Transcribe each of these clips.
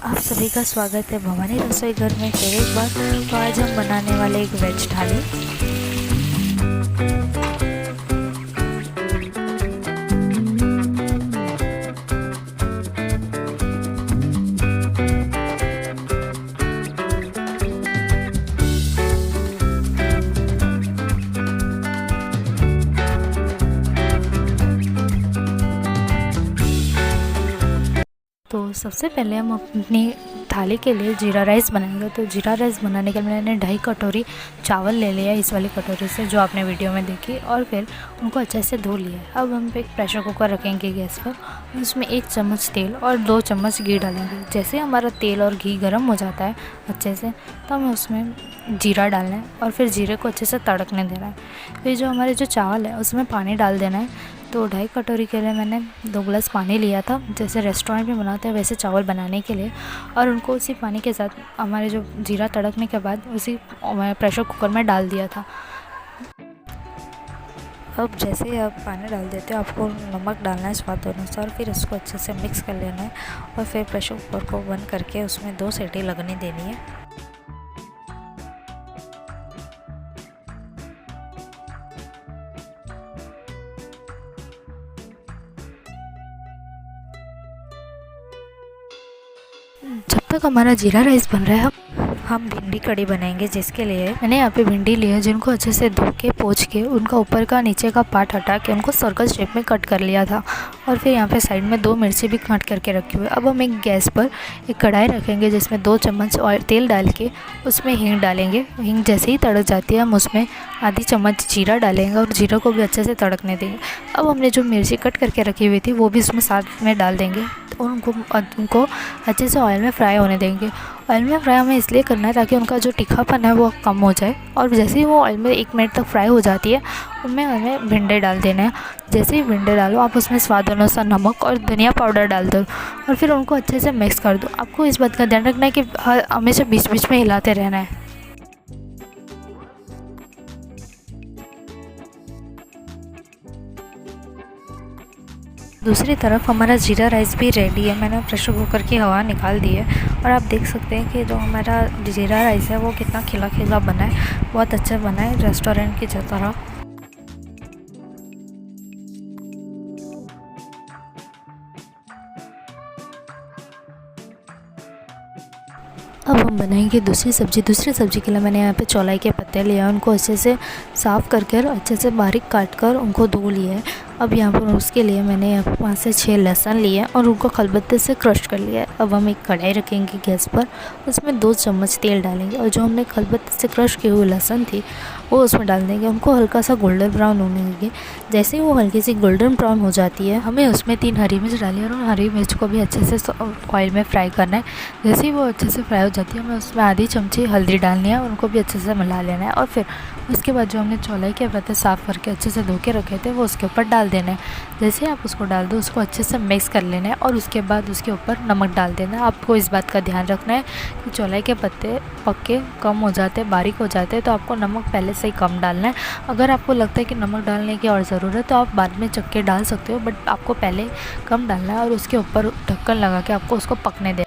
आप सभी का स्वागत है भवानी रसोई घर में फिर एक बार। तो आज हम बनाने वाले एक वेज थाली। तो सबसे पहले हम अपनी थाली के लिए जीरा राइस बनाएंगे। तो जीरा राइस बनाने के लिए मैंने 2.5 कटोरी चावल ले लिया इस वाली कटोरी से जो आपने वीडियो में देखी, और फिर उनको अच्छे से धो लिया। अब हम एक प्रेशर कुकर रखेंगे गैस पर, उसमें 1 चम्मच तेल और 2 चम्मच घी डालेंगे। जैसे हमारा तेल और घी गर्म हो जाता है अच्छे से, तो हमें उसमें जीरा डालना है और फिर जीरे को अच्छे से तड़कने देना है। फिर जो हमारे जो चावल है उसमें पानी डाल देना है। तो 2.5 कटोरी के लिए मैंने 2 गिलास पानी लिया था, जैसे रेस्टोरेंट में बनाते हैं वैसे चावल बनाने के लिए, और उनको उसी पानी के साथ हमारे जो जीरा तड़कने के बाद उसी प्रेशर कुकर में डाल दिया था। अब जैसे ही आप पानी डाल देते हो आपको नमक डालना है स्वाद अनुसार, फिर इसको अच्छे से मिक्स कर लेना है और फिर प्रेशर कुकर को बंद करके उसमें 2 सीटी लगने देनी है। जब तक हमारा जीरा राइस बन रहा है हम भिंडी कड़ी बनाएंगे, जिसके लिए मैंने यहाँ पे भिंडी ली है जिनको अच्छे से धो के पोंछ के उनका ऊपर का नीचे का पार्ट हटा के उनको सर्कल शेप में कट कर लिया था। और फिर यहाँ पे साइड में 2 मिर्ची भी कट करके रखी हुई है। अब हम एक गैस पर एक कढ़ाई रखेंगे जिसमें 2 चम्मच ऑयल तेल डाल के उसमें हींग डालेंगे। हींग जैसे ही तड़क जाती है हम उसमें आधी चम्मच जीरा डालेंगे और जीरा को भी अच्छे से तड़कने देंगे। अब हमने जो मिर्ची कट करके रखी हुई थी वो भी उसमें साथ में डाल देंगे और उनको अच्छे से ऑयल में फ्राई होने देंगे। ऑयल में फ्राई हमें इसलिए करना है ताकि उनका जो तीखापन है वो कम हो जाए। और जैसे ही वो ऑयल में 1 मिनट तक फ्राई हो जाती है उनमें हमें भिंडे डाल देना है। जैसे ही भिंडे डालो आप उसमें स्वाद अनुसार नमक और धनिया पाउडर डाल दो और फिर उनको अच्छे से मिक्स कर दो। आपको इस बात का ध्यान रखना है कि हमेशा बीच बीच में हिलाते रहना है। दूसरी तरफ हमारा जीरा राइस भी रेडी है। मैंने प्रेशर कुकर की हवा निकाल दी है और आप देख सकते हैं कि जो हमारा जीरा राइस है वो कितना खिला खिला बना है, बहुत अच्छा बना है रेस्टोरेंट की तरह। अब हम बनाएंगे दूसरी सब्जी के लिए मैंने यहाँ पे चौलाई के पत्ते लिए हैं, उनको अच्छे से साफ़ करके अच्छे से बारीक काट कर उनको धो लिए है। अब यहाँ पर उसके लिए मैंने यहाँ पर 5 से 6 लहसुन लिए हैं और उनको खलबत्ते से क्रश कर लिया है। अब हम एक कढ़ाई रखेंगे गैस पर, उसमें 2 चम्मच तेल डालेंगे और जो हमने खलबत्ते से क्रश की हुई लहसुन थी वो उसमें डाल देंगे। उनको हल्का सा गोल्डन ब्राउन होने देंगे। जैसे ही वो हल्की सी गोल्डन ब्राउन हो जाती है हमें उसमें 3 हरी मिर्च डाली है और उन हरी मिर्च को भी अच्छे से ऑयल में फ्राई करना है। जैसे ही वो अच्छे से फ्राई हो जाती है हमें उसमें आधी चमची हल्दी डालनी है और उनको भी अच्छे से मिला लेना है। और फिर उसके बाद जो हमने चौलाई के पत्ते साफ़ करके अच्छे से धो के रखे थे वो उसके ऊपर डाल देना है। जैसे ही आप उसको डाल दो उसको अच्छे से मिक्स कर लेना है और उसके बाद उसके ऊपर नमक डाल देना है। आपको इस बात का ध्यान रखना है कि चौलाई के पत्ते पक्के कम हो जाते हैं, बारीक हो जाते हैं, तो आपको नमक पहले से ही कम डालना है। अगर आपको लगता है कि नमक डालने की और ज़रूरत है तो आप बाद में चख के डाल सकते हो, बट आपको पहले कम डालना है और उसके ऊपर ढक्कन लगा के आपको उसको पकने देना।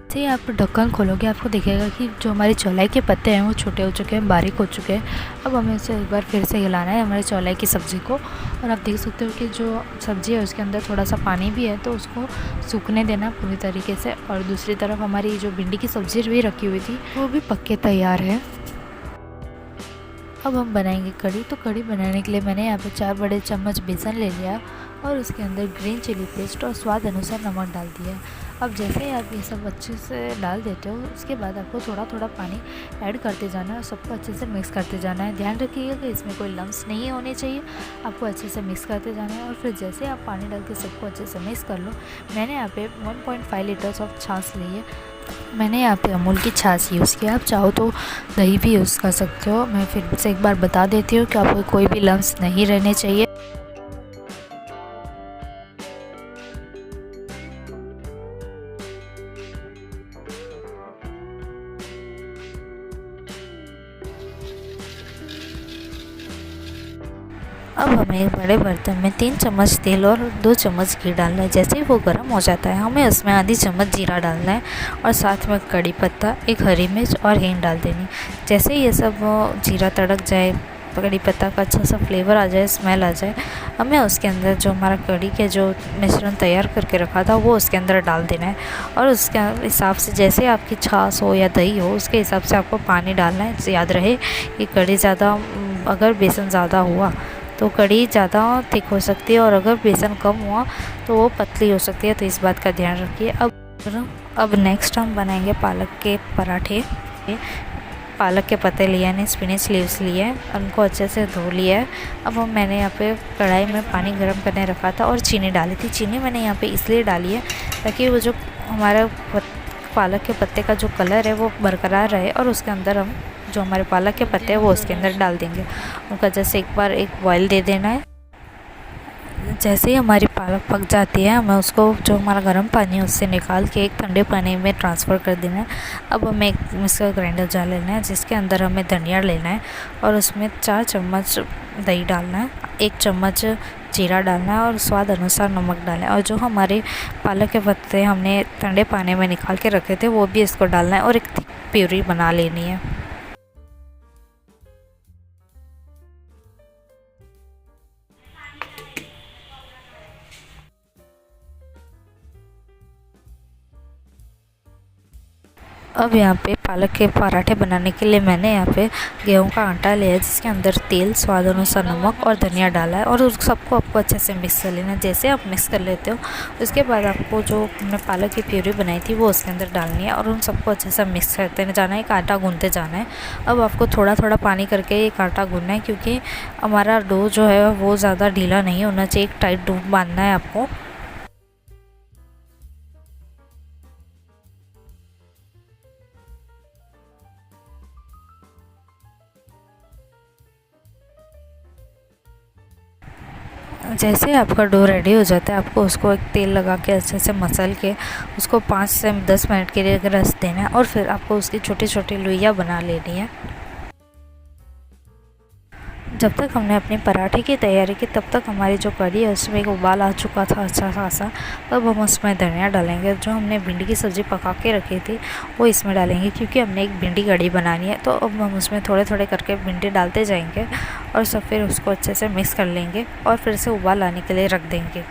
जैसे ही आप ढक्कन खोलोगे आपको दिखेगा कि जो हमारी चौलाई के पत्ते हैं वो छोटे हो चुके हैं, बारीक हो चुके हैं। अब हमें इसे एक बार फिर से हिलाना है हमारे चौलाई की सब्ज़ी को, और आप देख सकते हो कि जो सब्ज़ी है उसके अंदर थोड़ा सा पानी भी है, तो उसको सूखने देना पूरी तरीके से। और दूसरी तरफ हमारी जो भिंडी की सब्ज़ी भी रखी हुई थी वो भी पक के तैयार है। अब हम बनाएंगे कड़ी। तो कड़ी बनाने के लिए मैंने यहाँ पे 4 बड़े चम्मच बेसन ले लिया और उसके अंदर ग्रीन चिली पेस्ट और स्वाद अनुसार नमक डाल दिया। अब जैसे ही आप ये सब अच्छे से डाल देते हो उसके बाद आपको थोड़ा थोड़ा पानी ऐड करते जाना है और सबको अच्छे से मिक्स करते जाना है। ध्यान रखिएगा कि इसमें कोई लम्स नहीं होने चाहिए, आपको अच्छे से मिक्स करते जाना है। और फिर जैसे आप पानी डाल के सबको अच्छे से मिक्स कर लो, मैंने यहाँ पे 1.5 लीटर्स ऑफ छाछ ली है। मैंने यहाँ पे अमूल की छाछ यूज़ किया, आप चाहो तो दही भी यूज़ कर सकते हो। मैं फिर से एक बार बता देती हूँ कि आपको कोई भी लम्स नहीं रहने चाहिए। अब हमें एक बड़े बर्तन में 3 चम्मच तेल और 2 चम्मच घी डालना है। जैसे ही वो गर्म हो जाता है हमें उसमें आधी चम्मच जीरा डालना है और साथ में कड़ी पत्ता, एक हरी मिर्च और हींग डाल देनी। जैसे ही ये सब जीरा तड़क जाए, कड़ी पत्ता का अच्छा सा फ्लेवर आ जाए, स्मेल आ जाए, हमें उसके अंदर जो हमारा कड़ी के जो मिश्रण तैयार करके रखा था वो उसके अंदर डाल देना है। और उसके हिसाब से जैसे आपकी छाछ हो या दही हो उसके हिसाब से आपको पानी डालना है। याद रहे कि कड़ी ज़्यादा, अगर बेसन ज़्यादा हुआ तो कड़ी ज़्यादा थिक हो सकती है और अगर बेसन कम हुआ तो वो पतली हो सकती है, तो इस बात का ध्यान रखिए। अब नेक्स्ट हम बनाएंगे पालक के पराठे। पालक के पत्ते लिए यानी स्पिनच लीव्स लिए, उनको अच्छे से धो लिया है। अब मैंने यहाँ पे कढ़ाई में पानी गर्म करने रखा था और चीनी डाली थी। चीनी मैंने यहाँ पे इसलिए डाली है ताकि वो जो हमारा पालक के पत्ते का जो कलर है वो बरकरार रहे और उसके अंदर हम जो हमारे पालक के पत्ते हैं वो उसके अंदर डाल देंगे। उनका जैसे एक बार एक बॉयल दे देना है। जैसे ही हमारी पालक पक जाती है हमें उसको जो हमारा गर्म पानी है उससे निकाल के एक ठंडे पानी में ट्रांसफ़र कर देना है। अब हमें एक मिक्सर ग्राइंडर जार लेना है जिसके अंदर हमें धनिया लेना है और उसमें 4 चम्मच दही डालना है, 1 चम्मच जीरा डालना है और स्वाद अनुसार नमक डालना है। और जो हमारे पालक के पत्ते हमने ठंडे पानी में निकाल के रखे थे वो भी इसको डालना है और एक प्यूरी बना लेनी है। अब यहाँ पे पालक के पराठे बनाने के लिए मैंने यहाँ पे गेहूं का आटा लिया है जिसके अंदर तेल, स्वाद अनुसार नमक और धनिया डाला है और उस सबको आपको अच्छे से मिक्स कर लेना है। जैसे आप मिक्स कर लेते हो उसके बाद आपको जो हमने पालक की प्यूरी बनाई थी वो उसके अंदर डालनी है और उन सबको अच्छे से मिक्स करते जाना है, एक आटा गूँधते जाना है। अब आपको थोड़ा थोड़ा पानी करके एक आटा गूँधना है क्योंकि हमारा डो जो है वो ज़्यादा ढीला नहीं होना चाहिए, एक टाइट डो बांधना है आपको। जैसे आपका डो रेडी हो जाता है आपको उसको एक तेल लगा के अच्छे से मसल के उसको 5 से 10 मिनट के लिए रस देना है और फिर आपको उसकी छोटी छोटी लोइयाँ बना लेनी है। जब तक हमने अपने पराठे की तैयारी की तब तक हमारी जो कढ़ी है उसमें एक उबाल आ चुका था अच्छा खासा। तब हम उसमें धनिया डालेंगे, जो हमने भिंडी की सब्ज़ी पका के रखी थी वो इसमें डालेंगे क्योंकि हमने एक भिंडी कढ़ी बनानी है। तो अब हम उसमें थोड़े थोड़े करके भिंडी डालते जाएंगे और सब फिर उसको अच्छे से मिक्स कर लेंगे और फिर से उबाल आने के लिए रख देंगे।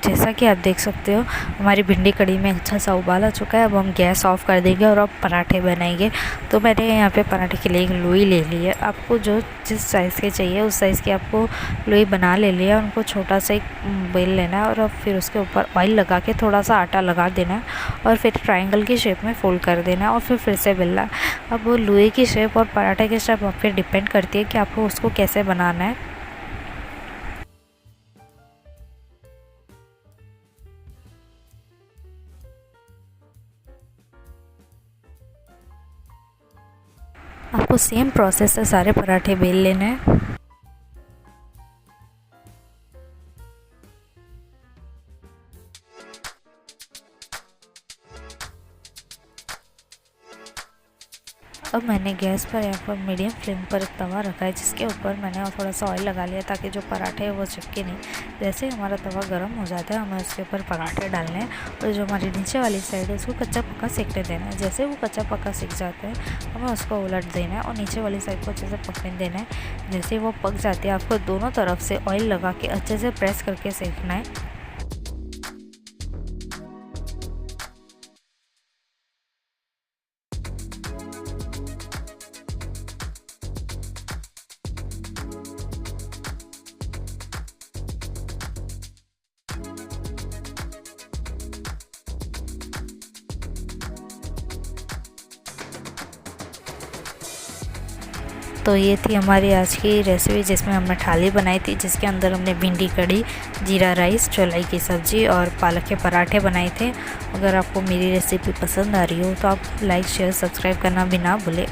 जैसा कि आप देख सकते हो हमारी भिंडी कढ़ी में अच्छा सा उबाल आ चुका है। अब हम गैस ऑफ कर देंगे और अब पराठे बनाएंगे। तो मैंने यहाँ पे पराठे के लिए एक लोई ले ली है। आपको जो जिस साइज़ के चाहिए उस साइज़ की आपको लोई बना ले लिया। उनको छोटा सा एक बेल लेना है और अब फिर उसके ऊपर ऑयल लगा के थोड़ा सा आटा लगा देना है और फिर ट्रायंगल की शेप में फ़ोल्ड कर देना है और फिर से बेलना है। अब वो लोई की शेप और पराठे की शेप आप पे डिपेंड करती है कि आपको उसको कैसे बनाना है। आपको सेम प्रोसेस से सारे पराठे बेल लेने हैं। अब मैंने गैस पर यहाँ पर मीडियम फ्लेम पर एक तवा रखा है जिसके ऊपर मैंने थोड़ा सा ऑयल लगा लिया ताकि जो पराठे है वो चिपके नहीं। जैसे हमारा तवा गर्म हो जाता है हमें उसके ऊपर पराठे डालने हैं और जो हमारी नीचे वाली साइड है उसको कच्चा पक्का सेकने देना है। जैसे वो कच्चा पक्का सीख जाता है हमें उसको उलट देना है और नीचे वाली साइड को अच्छे से पकने देना है। जैसे वो पक जाती है आपको दोनों तरफ से ऑयल लगा के अच्छे से प्रेस करके सेकना है। तो ये थी हमारी आज की रेसिपी जिसमें हमने थाली बनाई थी जिसके अंदर हमने भिंडी कढ़ी, जीरा राइस, चौलाई की सब्ज़ी और पालक के पराठे बनाए थे। अगर आपको मेरी रेसिपी पसंद आ रही हो तो आप लाइक, शेयर, सब्सक्राइब करना भी ना भूलें।